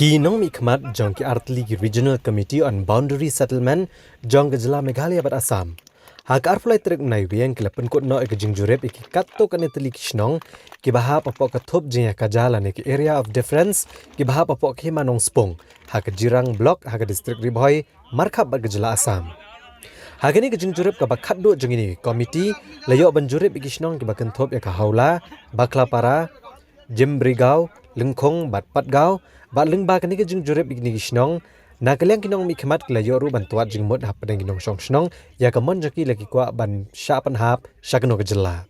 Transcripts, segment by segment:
Kinong mikmat jong ki artli ki Regional Committee on Boundary Settlement jong ke jela Meghalaya bat Assam. Hak arflai trek nai wiang ki lapen kot no ek jing jurep ki katto kan etli ki Shnong ki baha papok ka thop jing ka jala ne ki area of difference ki baha papok Hima Nongspung hak jirang block hak district Ribhoi markhap bat ke jela Assam. Hak ini ke jing jurep ka bakhat do jing ini komiti layo ban jurep ki Shnong ki bakan thop ya ka haula baklapara Jimbrigau lengkong bat patgau bat lengba kini ke jing jurep igni Shnong na kaliang kinong mikmat layo ru bantuat jing mod hap pedang Nongshong Shnong ya kamon jaki lagi kwa ban syapan hap syakno ke jela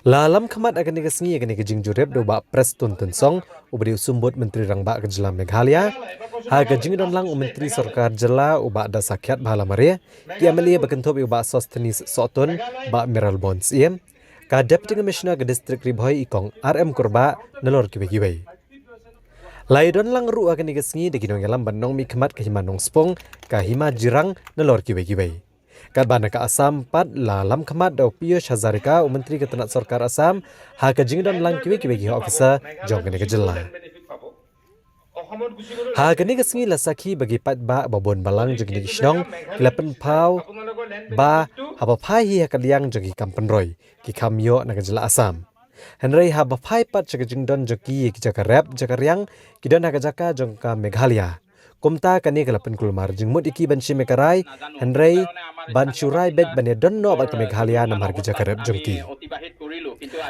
lalam khamat akan ke sngi akan ke jing jurep do ba pres tun song ubri usumbut menteri rangba ke jela Meghalaya ha ke jing don lang menteri sarkar jela uba da sakyat bhala mare ki amalia bakentop uba sostenis sotun ba mineral bonds iem ka deputy commissioner ke district Ribhoi ikong RM kurba nalor kiwe Laidon lang ru akan igasngi de kinong yalam banong mikmat ke Hima Nongspung ka Hima jirang nalor kiwe. Kat bana ka Assam pat lalam khamat do Pio Shazarika menteri ketenat sarkar Assam ha ka jingdon lang kiwe officer jong kene ke jela. Ha kene gasngi lasaki bagi pat ba babon balang jegi Shnong kilapen pau ba haba phai ha kaliang jegi kampenroy ki kamyo na ke jela Assam. Henry haba phai pat jeng don joki ki Jaka Rep Jaka Riang ki don haga Jaka jongka Meghalaya kumta kani kalapen kulmar jeng mud iki ban shimekarai Henry ban churai bet ban don no bat Meghalaya namar ki Jaka Rep jongki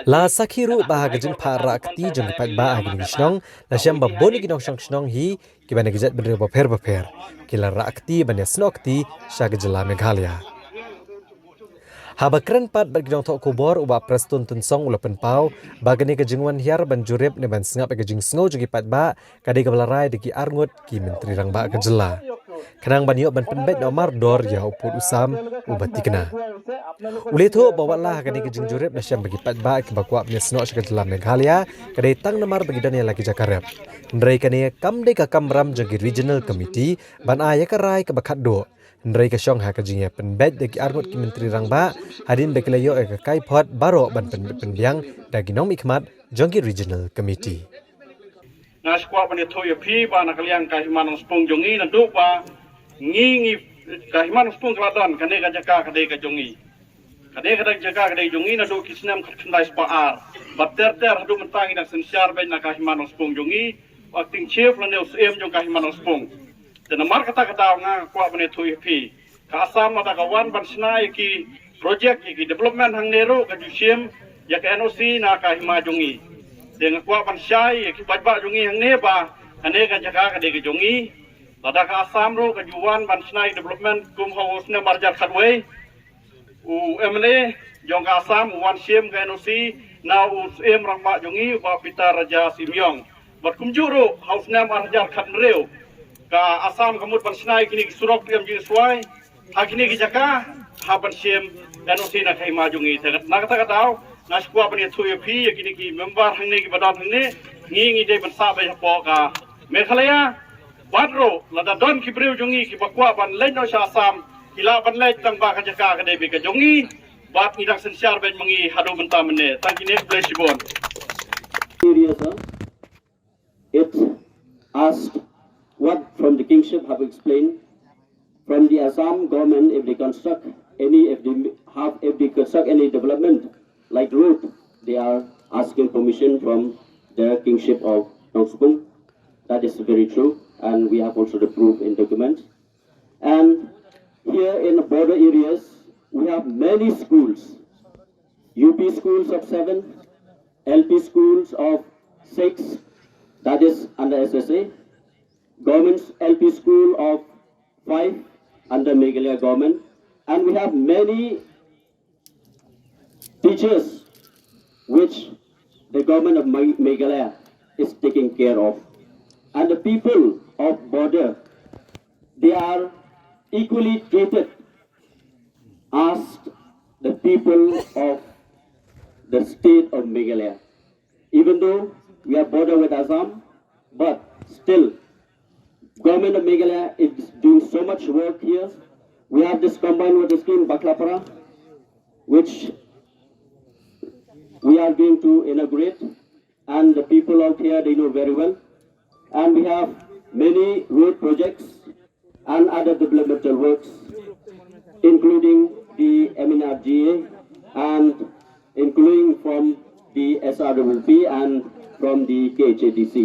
la sakhiru ba haga jeng phara akti jong pat ba haga ni Shnong la syam ba boni ki Nongshong Shnong hi ki ban gejat ben ba pher ki la rakti ban snokti shaga jela Meghalaya Haba keren pat bagi dong tok kubor uba prestun tunsong ulapen pau bagani ke jingwan hiar ban jurep ne ban sengap ke jing sngo jogi pat ba kadai ke balarai deki arngut ki menteri rang ba ke jela kenang ban yo ban penbet namar dor ya uput usam ubati kena uletho bawala kadai ke jing jurep nasyam bagi pat ba ke bakwa ne sno ke jela Meghalaya kadai tang namar bagi dan lagi Jaka Rep ndrei kane kam de ka kamram jogi regional committee ban aya ka rai ke bakhat do Ndrai ka syong ha ka jingya penbet deki arngut ki menteri rangba hadin beklayo ka kai pot baro ban penbiang dagi nom ikmat jongki regional committee na skwa ban thoy phi ba na kaliang ka Hima Nongspung jongi na do ba ngi ka Hima Nongspung kladon kane ka Jaka kade ka jongi kade ka Jaka kade jongi na do kisnam khandai spa ar batter ter hadu mentangi na sensyar ben na ka Hima Nongspung jongi acting chief la neus em jong ka Hima Nongspung dan namar kata nga kwa bane thui phi ka Assam mata ka wan ban snai ki project ki development hang nero ka jusim ya ka NOC na ka Hima jongi dengan kwa ban syai ki bajba jongi hang ne ba ane ka Jaka ka de jongi lada ka Assam ro ka juwan ban snai development kum haus ne marjar khatwe u emne jong ka Assam wan sim ka NOC na u em rang ba jongi ba pita raja simyong bat kum juro haus ne marjar khat reu ka Assam kamut ban snai kini surok piam jing swai hakini ki Jaka haban sim NOC na kai ma jungi tegat na kata katau na skwa ban thui phi kini ki member hang ne ki badan hang ne ngi de ban sa ba po ka Meghalaya badro lada don ki breu jungi ki bakwa ban leno sha Assam ila ban le tang ba ka Jaka ka de bi ka jungi bat ngidang sensyar ben mangi hadu benta mene tangki ne bless bon it asked what from the kingship have explained from the Assam government if they construct any development like road, they are asking permission from the kingship of Nongspung. That is very true, and we have also the proof in documents. And here in the border areas, we have many schools, UP schools of 7, LP schools of 6, that is under SSA. Government's LP school of 5 under Meghalaya government, and we have many teachers which the government of Meghalaya is taking care of, and the people of border, they are equally treated as the people of the state of Meghalaya. Even though we are border with Assam, but still government of Meghalaya is doing so much work here. We have this combined water scheme, Baklapara, which we are going to inaugurate, and the people out here, they know very well. and we have many road projects and other developmental works, including the MNRGA and including from the SRWP and from the KHADC.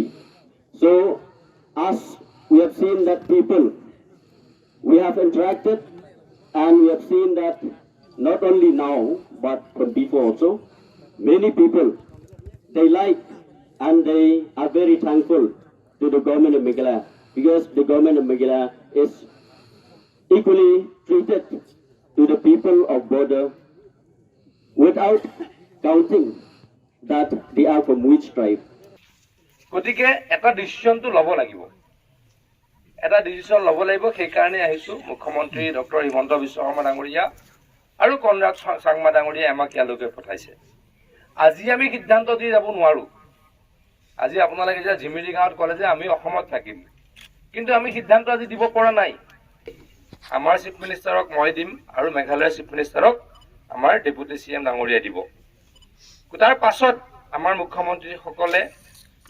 So, as we have seen that people, we have interacted and we have seen that not only now, but from before also, many people, they like and they are very thankful to the government of Meghalaya, because the government of Meghalaya is equally treated to the people of border without counting that they are from which tribe. গতিকে এটা ডিসিশনটো ল'ব লাগিব, এটা decision ল'ব লাগিব। সেইকাৰণে আহিছোঁ মুখ্যমন্ত্ৰী ডক্টৰ হিমন্ত বিশ্ব শৰ্মা ডাঙৰীয়া আৰু কনৰাড চাংমা ডাঙৰীয়াই আমাক ইয়ালৈকে পঠাইছে। আজি আমি সিদ্ধান্ত দি যাব নোৱাৰোঁ। আজি আপোনালোকে এতিয়া ঝিমিৰি গাঁৱত ক'লে যে আমি অসমত থাকিম, কিন্তু আমি সিদ্ধান্ত আজি দিব পৰা নাই। আমাৰ চিফ মিনিষ্টাৰক মই দিম আৰু মেঘালয়ৰ চিফ মিনিষ্টাৰক আমাৰ ডেপুটি CM ডাঙৰীয়াই দিব। তাৰ পাছত আমাৰ মুখ্যমন্ত্ৰীসকলে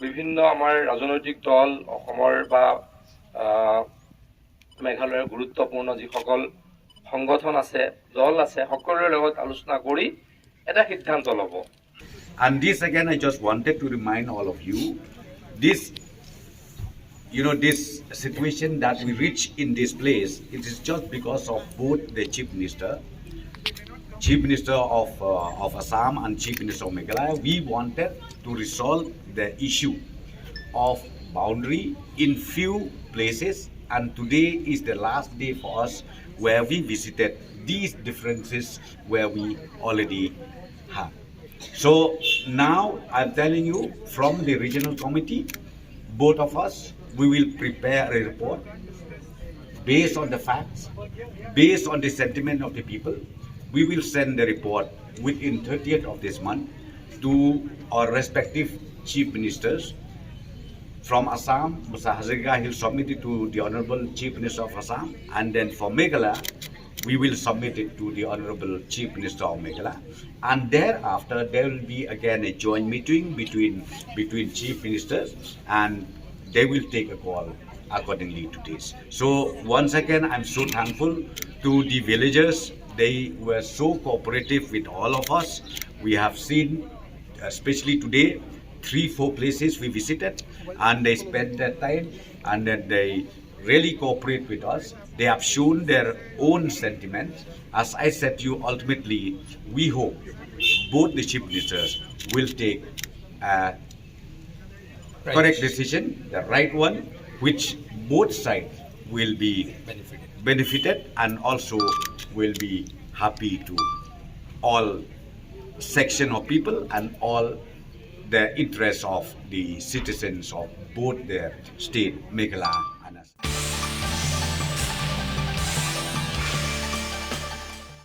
বিভিন্ন আমাৰ ৰাজনৈতিক দল, অসমৰ বা মেঘালয়ৰ গুৰুত্বপূৰ্ণ যিসকল সংগঠন আছে, দল আছে, সকলোৰে লগত আলোচনা কৰি এটা সিদ্ধান্ত ল'ব। And this again, I just wanted to remind all of you, this situation that we reach in this place, it is just because of both the Chief Minister of Assam and Chief Minister of Meghalaya. We wanted to resolve the issue of boundary in few places, and today is the last day for us where we visited these differences where we already have. So now I'm telling you, from the regional committee, both of us, we will prepare a report based on the facts, based on the sentiment of the people. We will send the report within 30th of this month to our respective chief ministers. From Assam, Mr. Hazarika, he'll submit it to the Honorable Chief Minister of Assam, and then for Meghalaya, we will submit it to the Honorable Chief Minister of Meghalaya. And thereafter, there will be again a joint meeting between Chief Ministers, and they will take a call accordingly to this. So once again, I'm so thankful to the villagers. They were so cooperative with all of us. We have seen, especially today, 3-4 places we visited, and they spent their time, and then they really cooperate with us. They have shown their own sentiments. As I said to you, ultimately, we hope both the chief ministers will take a correct decision, the right one, which both sides will be benefited and also will be happy to all section of people and all the interests of the citizens of both their state, Meghalaya